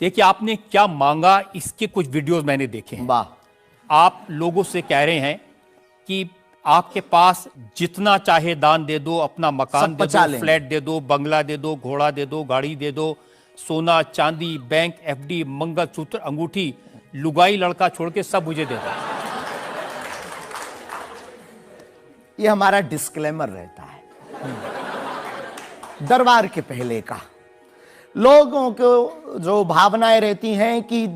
देखिए आपने क्या मांगा, इसके कुछ वीडियोस मैंने देखे हैं। वाह। आप लोगों से कह रहे हैं कि आपके पास जितना चाहे दान दे दो, अपना मकान दे दो, फ्लैट दे दो, बंगला दे दो, घोड़ा दे दो, गाड़ी दे दो, सोना चांदी, बैंक, एफडी, मंगलसूत्र, अंगूठी, लुगाई लड़का छोड़ के सब मुझे दे दो। ये हमारा डिस्क्लेमर रहता है दरबार के पहले का। लोगों को जो भावनाएं रहती हैं कि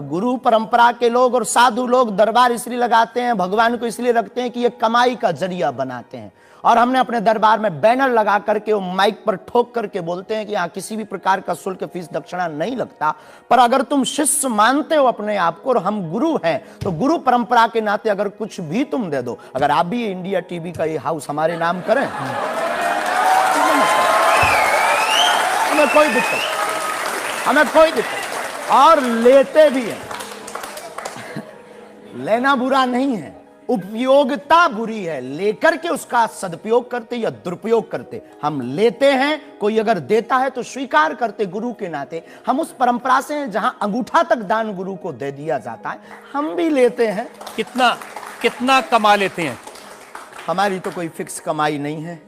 गुरु परंपरा के लोग और साधु लोग दरबार इसलिए लगाते हैं, भगवान को इसलिए रखते हैं कि ये कमाई का जरिया बनाते हैं। और हमने अपने दरबार में बैनर लगा करके वो माइक पर ठोक करके बोलते हैं कि यहाँ किसी भी प्रकार का शुल्क, फीस, दक्षिणा नहीं लगता। पर अगर तुम शिष्य मानते हो अपने आप को और हम गुरु हैं, तो गुरु परंपरा के नाते अगर कुछ भी तुम दे दो, अगर आप भी इंडिया टीवी का ये हाउस हमारे नाम करें, हमें कोई दिक्कत, हमें कोई दिक्कत। और लेते भी हैं, लेना बुरा नहीं है, उपयोगिता बुरी है। लेकर के उसका सदुपयोग करते या दुरुपयोग करते। हम लेते हैं, कोई अगर देता है तो स्वीकार करते गुरु के नाते। हम उस परंपरा से हैं जहां अंगूठा तक दान गुरु को दे दिया जाता है, हम भी लेते हैं। कितना कितना कमा लेते हैं? हमारी तो कोई फिक्स कमाई नहीं है,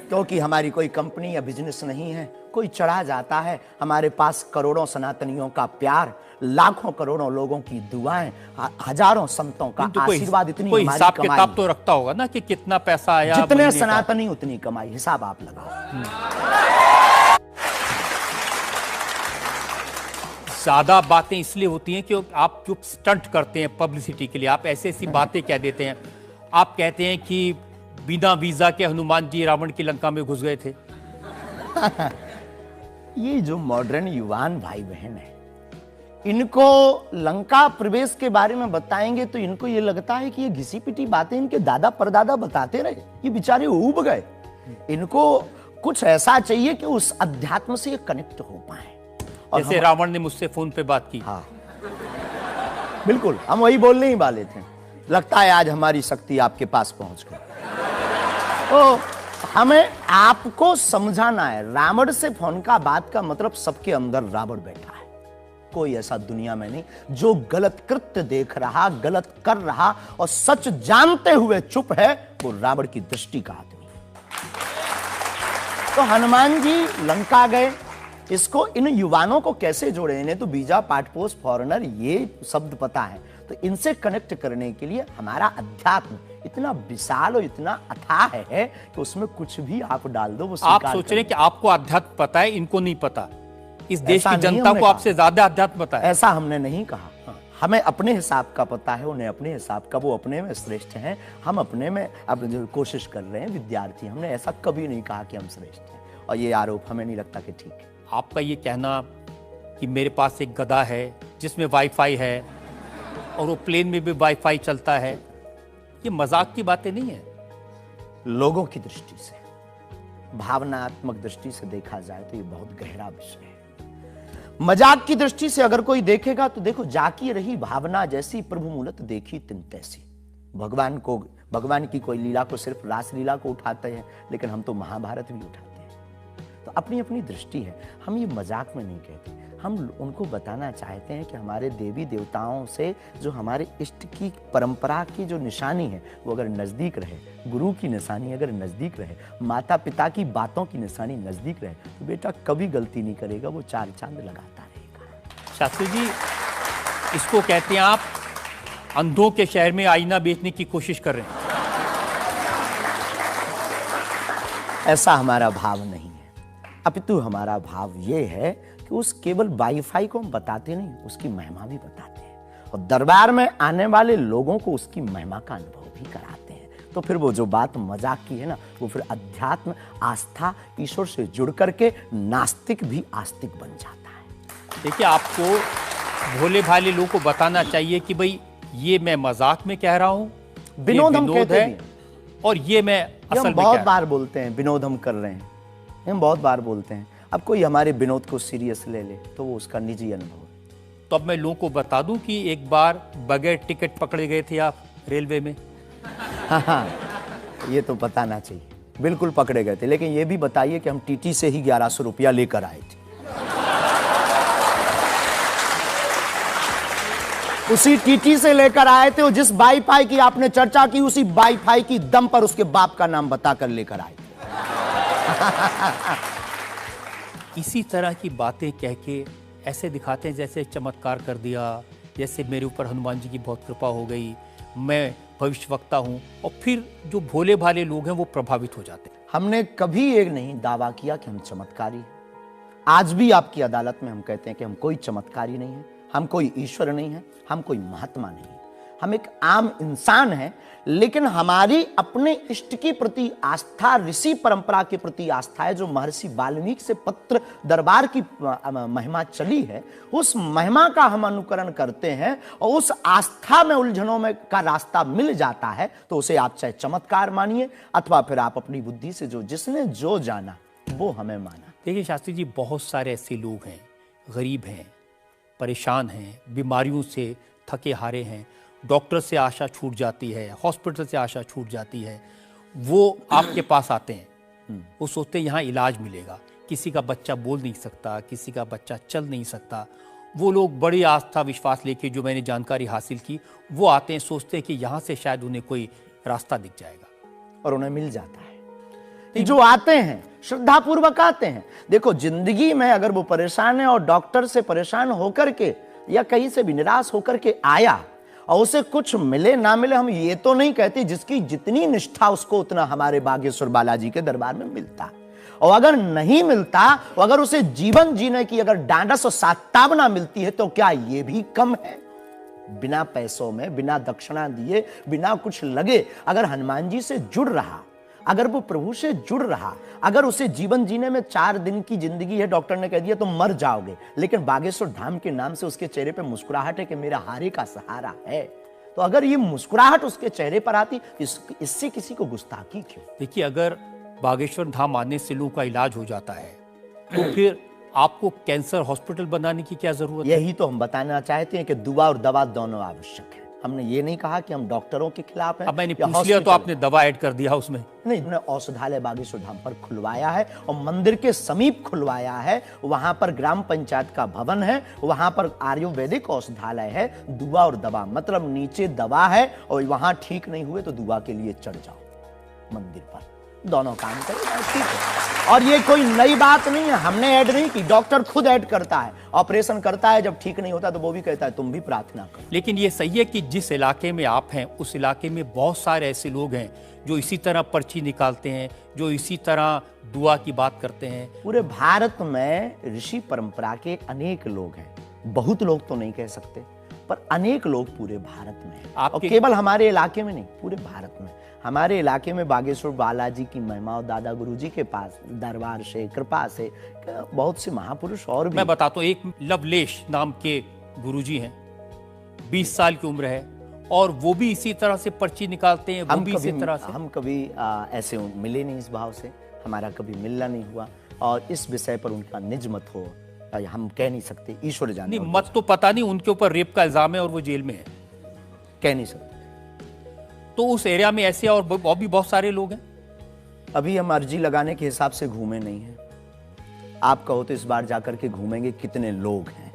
क्योंकि हमारी कोई कंपनी या बिजनेस नहीं है। कोई चढ़ा जाता है, हमारे पास करोड़ों सनातनियों का प्यार, लाखों करोड़ों लोगों की दुआएं, हजारों संतों का आशीर्वाद, इतनी कोई हिसाब किताब तो रखता होगा ना कि कितना पैसा आया। जितने सनातनी उतनी कमाई, हिसाब आप लगाओ। ज्यादा बातें इसलिए होती हैं कि आप जो स्टंट करते हैं पब्लिसिटी के लिए, आप ऐसी ऐसी बातें कह देते हैं। आप कहते हैं कि बिना वीजा के हनुमान जी रावण की लंका में घुस गए थे। ये जो मॉडर्न युवान भाई बहन है, इनको लंका प्रवेश के बारे में बताएंगे तो इनको ये लगता है कि ये घिसी पिटी बातें इनके दादा परदादा बताते रहे, ये बेचारे ऊब गए। इनको कुछ ऐसा चाहिए कि उस अध्यात्म से ये कनेक्ट हो पाए। और जैसे रावण ने मुझसे फोन पे बात की। हाँ बिल्कुल, हम वही बोलने ही वाले थे। लगता है आज हमारी शक्ति आपके पास पहुंच गई। तो हमें आपको समझाना है, रावण से फोन का बात का मतलब सबके अंदर रावण बैठा है। कोई ऐसा दुनिया में नहीं जो गलत कृत्य देख रहा, गलत कर रहा और सच जानते हुए चुप है, वो रावण की दृष्टि का आदमी। तो हनुमान जी लंका गए, इसको इन युवानों को कैसे जोड़े? इन्हें तो वीजा, पासपोर्ट, फॉरेनर ये शब्द पता है। तो इनसे कनेक्ट करने के लिए हमारा अध्यात्म इतना विशाल और इतना अथाह है कि उसमें कुछ भी आप डाल दो, वो आप सोच रहे हैं कि आपको अध्यात्म पता है, इनको नहीं पता। इस देश की जनता को आपसे ज्यादा अध्यात्म पता है। ऐसा हमने नहीं कहा। हमें अपने हिसाब का पता है, उन्हें अपने हिसाब का। वो अपने में श्रेष्ठ हैं, हम अपने में अब जो कोशिश कर रहे हैं विद्यार्थी। हमने ऐसा कभी नहीं कहा कि हम श्रेष्ठ हैं, और ये आरोप हमें नहीं लगता कि ठीक है। आपका ये कहना कि मेरे पास एक गधा है जिसमें वाईफाई है और वो प्लेन में भी वाईफाई चलता है, ये मजाक की बातें नहीं है। लोगों की दृष्टि से, भावनात्मक दृष्टि से देखा जाए तो ये बहुत गहरा विषय है। मजाक की दृष्टि से अगर कोई देखेगा तो देखो, जाकी रही भावना जैसी, प्रभु मूलत देखी तिन तैसी। भगवान की कोई लीला को सिर्फ रास लीला को उठाते हैं, लेकिन हम तो महाभारत भी उठाते हैं। तो अपनी अपनी दृष्टि है, हम ये मजाक में नहीं कहते। हम उनको बताना चाहते हैं कि हमारे देवी देवताओं से जो हमारे इष्ट की परंपरा की जो निशानी है, वो अगर नजदीक रहे, गुरु की निशानी अगर नजदीक रहे, माता पिता की बातों की निशानी नजदीक रहे, तो बेटा कभी गलती नहीं करेगा, वो चार चांद लगाता रहेगा। शास्त्री जी, इसको कहते हैं आप अंधों के शहर में आईना बेचने की कोशिश कर रहे हैं। ऐसा हमारा भाव नहीं है, अपितु हमारा भाव ये है कि उस केवल वाईफाई को हम बताते नहीं, उसकी महिमा भी बताते हैं, और दरबार में आने वाले लोगों को उसकी महिमा का अनुभव भी कराते हैं। तो फिर वो जो बात मजाक की है ना, वो फिर अध्यात्म, आस्था, ईश्वर से जुड़ करके नास्तिक भी आस्तिक बन जाता है। देखिए, आपको भोले भाले लोगों को बताना चाहिए कि भाई ये मैं मजाक में कह रहा हूँ, विनोद हम कहते हैं, और ये मैं असल में बहुत बार बोलते हैं विनोद हम कर रहे हैं, हम बहुत बार बोलते हैं। अब कोई हमारे विनोद को सीरियस ले ले तो वो उसका निजी अनुभव है। तो अब मैं लोगों को बता दूं कि एक बार बगैर टिकट पकड़े गए थे आप रेलवे में। हाँ, ये तो बताना चाहिए, बिल्कुल पकड़े गए थे। लेकिन ये भी बताइए कि हम टीटी से ही 1100 रुपया लेकर आए थे। उसी टीटी से लेकर आए थे, और जिस वाईफाई की आपने चर्चा की उसी वाईफाई की दम पर उसके बाप का नाम बताकर लेकर आए थे। इसी तरह की बातें कह के ऐसे दिखाते हैं जैसे चमत्कार कर दिया, जैसे मेरे ऊपर हनुमान जी की बहुत कृपा हो गई, मैं भविष्यवक्ता हूं, और फिर जो भोले भाले लोग हैं वो प्रभावित हो जाते हैं। हमने कभी एक नहीं दावा किया कि हम चमत्कारी हैं। आज भी आपकी अदालत में हम कहते हैं कि हम कोई चमत्कारी नहीं है, हम कोई ईश्वर नहीं है, हम कोई महात्मा नहीं है, हम एक आम इंसान हैं। लेकिन हमारी अपने इष्ट के प्रति आस्था, ऋषि परंपरा के प्रति आस्था है, जो महर्षि वाल्मीकि से पत्र दरबार की महिमा चली है, उस महिमा का हम अनुकरण करते हैं, और उस आस्था में उलझनों में का रास्ता मिल जाता है तो उसे आप चाहे चमत्कार मानिए अथवा फिर आप अपनी बुद्धि से जो जिसने जो जाना वो हमें माना। देखिए शास्त्री जी, बहुत सारे ऐसे लोग हैं, गरीब हैं, परेशान हैं, बीमारियों से थके हारे हैं, डॉक्टर से आशा छूट जाती है, हॉस्पिटल से आशा छूट जाती है, वो आपके पास आते हैं, वो सोचते हैं यहाँ इलाज मिलेगा। किसी का बच्चा बोल नहीं सकता, किसी का बच्चा चल नहीं सकता, वो लोग बड़ी आस्था विश्वास लेके, जो मैंने जानकारी हासिल की, वो आते हैं, सोचते हैं कि यहाँ से शायद उन्हें कोई रास्ता दिख जाएगा, और उन्हें मिल जाता है। जो आते हैं श्रद्धा पूर्वक आते हैं। देखो, जिंदगी में अगर वो परेशान है और डॉक्टर से परेशान होकर के या कहीं से भी निराश होकर के आया और उसे कुछ मिले ना मिले, हम ये तो नहीं कहते, जिसकी जितनी निष्ठा उसको उतना हमारे बागेश्वर बालाजी के दरबार में मिलता। और अगर नहीं मिलता, और अगर उसे जीवन जीने की अगर डांडस और सात्तावना मिलती है, तो क्या ये भी कम है? बिना पैसों में, बिना दक्षिणा दिए, बिना कुछ लगे अगर हनुमान जी से जुड़ रहा, अगर वो प्रभु से जुड़ रहा, अगर उसे जीवन जीने में 4 दिन की जिंदगी है, डॉक्टर ने कह दिया तो मर जाओगे, लेकिन बागेश्वर धाम के नाम से उसके चेहरे पे मुस्कुराहट है कि मेरा हारे का सहारा है, तो अगर ये मुस्कुराहट उसके चेहरे पर आती, इससे किसी को गुस्ताखी क्यों? देखिए, अगर बागेश्वर धाम आने से लोगों का इलाज हो जाता है तो फिर आपको कैंसर हॉस्पिटल बनाने की क्या जरूरत है? यही तो हम बताना चाहते हैं कि दुआ और दवा दोनों आवश्यक है। हमने ये नहीं कहा कि हम डॉक्टरों के खिलाफ हैं। अब मैंने पूछ लिया तो आपने दवा ऐड कर दिया उसमें। नहीं, हमने औषधालय बागेश्वर धाम पर खुलवाया है और मंदिर के समीप खुलवाया है। वहां पर ग्राम पंचायत का भवन है, वहां पर आयुर्वेदिक औषधालय है। दुआ और दवा मतलब नीचे दवा है और वहां ठीक नहीं हुए तो दुआ के लिए चढ़ जाओ मंदिर पर, दोनों काम करें, ठीक है। और ये कोई नई बात नहीं है, हमने ऐड नहीं की, डॉक्टर खुद ऐड करता है, ऑपरेशन करता है, जब ठीक नहीं होता तो वो भी कहता है तुम भी प्रार्थना करो। लेकिन ये सही है कि जिस इलाके में आप हैं उस इलाके में बहुत सारे ऐसे लोग हैं जो इसी तरह पर्ची निकालते हैं, जो इसी तरह दुआ की बात करते हैं। पूरे भारत में ऋषि परंपरा के अनेक लोग हैं, बहुत लोग तो नहीं कह सकते, पर अनेक लोग पूरे भारत में हैं। और केवल हमारे इलाके में नहीं, पूरे भारत में। हमारे इलाके में बागेश्वर बालाजी की महिमा और दादा गुरुजी के पास दरबार से, कृपा से बहुत से महापुरुष और भी। मैं बताता हूँ, एक लवलेश नाम के गुरुजी हैं, 20 साल की उम्र है, और वो भी इसी तरह से पर्ची निकालते हैं, वो भी इसी तरह से। हम कभी ऐसे मिले नहीं, इस भाव से हमारा कभी मिलना नहीं हुआ, और इस विषय पर उनका निज मत हो हम कह नहीं सकते, ईश्वर जाने। नहीं, मत तो पता नहीं, उनके ऊपर रेप का इल्जाम है और वो जेल में है, कह नहीं सकते। तो उस एरिया में ऐसे और भी बहुत सारे लोग हैं। अभी हम अर्जी लगाने के हिसाब से घूमे नहीं हैं। आप कहो तो इस बार जाकर के घूमेंगे कितने लोग हैं।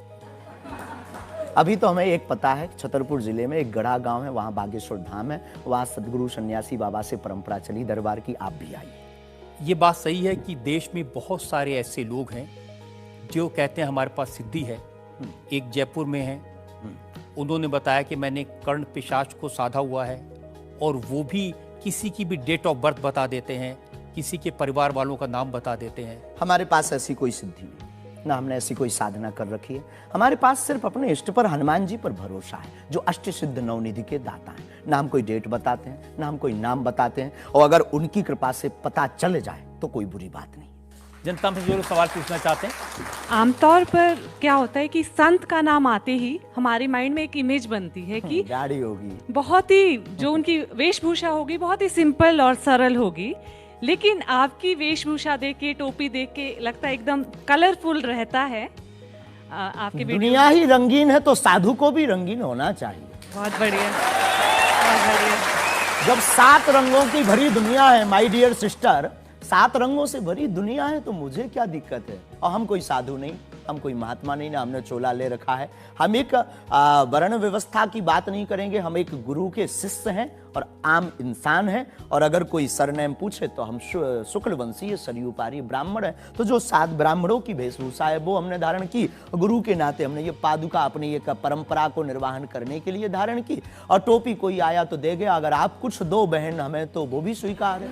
अभी तो हमें एक पता है, छतरपुर जिले में एक गढ़ा गांव है, वहां बागेश्वर धाम है, वहां सदगुरु सन्यासी बाबा से परंपरा चली दरबार की, आप भी आइए। ये बात सही है कि देश में बहुत सारे ऐसे लोग हैं जो कहते हैं हमारे पास सिद्धि है। एक जयपुर में है, उन्होंने बताया कि मैंने कर्ण पिशाच को साधा हुआ है, और वो भी किसी की भी डेट ऑफ बर्थ बता देते हैं, किसी के परिवार वालों का नाम बता देते हैं। हमारे पास ऐसी कोई सिद्धि नहीं, ना हमने ऐसी कोई साधना कर रखी है। हमारे पास सिर्फ अपने इष्ट पर, हनुमान जी पर भरोसा है, जो अष्ट सिद्ध नवनिधि के दाता हैं। ना हम कोई डेट बताते हैं, ना हम कोई नाम बताते हैं, और अगर उनकी कृपा से पता चल जाए तो कोई बुरी बात नहीं। जनता में जो लोग सवाल पूछना चाहते हैं, आमतौर पर क्या होता है कि संत का नाम आते ही हमारे माइंड में एक इमेज बनती है कि गाड़ी होगी, बहुत ही जो उनकी वेशभूषा होगी बहुत ही सिंपल और सरल होगी, लेकिन आपकी वेशभूषा देख के, टोपी देख के लगता है एकदम कलरफुल रहता है। आपकी दुनिया ही रंगीन है तो साधु को भी रंगीन होना चाहिए। बहुत बढ़िया, बहुत बढ़िया। जब 7 रंगों की भरी दुनिया है माय डियर सिस्टर, 7 रंगों से भरी दुनिया है, तो मुझे क्या दिक्कत है? और हम कोई साधु नहीं, हम कोई महात्मा नहीं ना, हमने चोला ले रखा है। हम एक वर्ण व्यवस्था की बात नहीं करेंगे, हम एक गुरु के शिष्य हैं और आम इंसान हैं। और अगर कोई सरनेम पूछे तो हम शुक्ल वंशीय सरयू पारी ब्राह्मण है। तो जो 7 ब्राह्मणों की वेशभूषा है वो हमने धारण की, गुरु के नाते हमने ये पादुका अपनी एक परंपरा को निर्वाहन करने के लिए धारण की। और टोपी कोई आया तो दे गया, अगर आप कुछ दो बहन हमें तो वो भी स्वीकार है।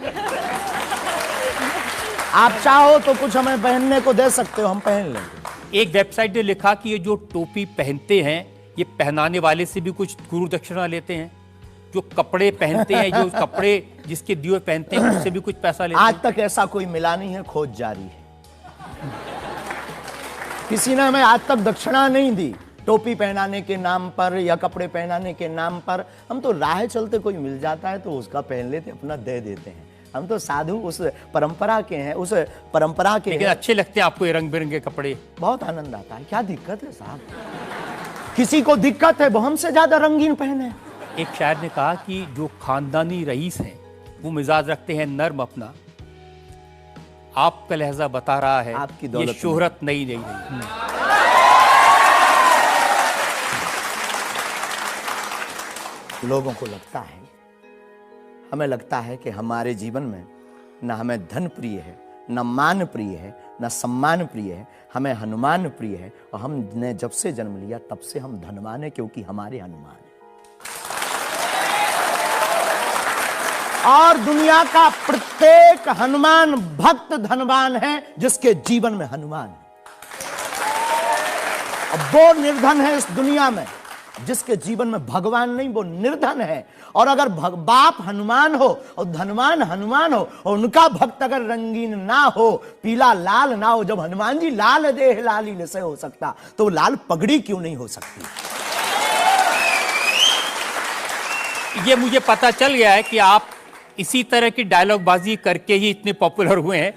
आप चाहो तो कुछ हमें पहनने को दे सकते हो, हम पहन लेंगे। एक वेबसाइट ने लिखा कि ये जो टोपी पहनते हैं ये पहनाने वाले से भी कुछ गुरु दक्षिणा लेते हैं, जो कपड़े पहनते हैं, जो कपड़े जिसके दिए पहनते हैं उससे भी कुछ पैसा लेते हैं। आज तक ऐसा कोई मिला नहीं है, खोज जारी है। किसी ने हमें आज तक दक्षिणा नहीं दी टोपी पहनाने के नाम पर या कपड़े पहनाने के नाम पर। हम तो राह चलते कोई मिल जाता है तो उसका पहन लेते, अपना दे देते हैं। हम तो साधु उस परंपरा के हैं, उस परंपरा के। लेकिन अच्छे लगते हैं आपको ये रंग बिरंगे कपड़े? बहुत आनंद आता है। क्या दिक्कत है साहब? किसी को दिक्कत है वो हमसे ज्यादा रंगीन पहने। एक शायर ने कहा कि जो खानदानी रईस हैं वो मिजाज रखते हैं नर्म अपना। आपका लहजा बता रहा है आपकी ये दौलत शोहरत नहीं रही। लोगों को लगता है, हमें लगता है कि हमारे जीवन में न हमें धन प्रिय है, न मान प्रिय है, न सम्मान प्रिय है, हमें हनुमान प्रिय है। और हमने जब से जन्म लिया तब से हम धनवान है, क्योंकि हमारे हनुमान है। और दुनिया का प्रत्येक हनुमान भक्त धनवान है जिसके जीवन में हनुमान है। और वो निर्धन है इस दुनिया में जिसके जीवन में भगवान नहीं, वो निर्धन है। और अगर बाप हनुमान हो और धनवान हनुमान हो और उनका भक्त अगर रंगीन ना हो, पीला लाल ना हो, जब हनुमान जी लाल देह लालीन से हो सकता तो लाल पगड़ी क्यों नहीं हो सकती? ये मुझे पता चल गया है कि आप इसी तरह की डायलॉग बाजी करके ही इतने पॉपुलर हुए हैं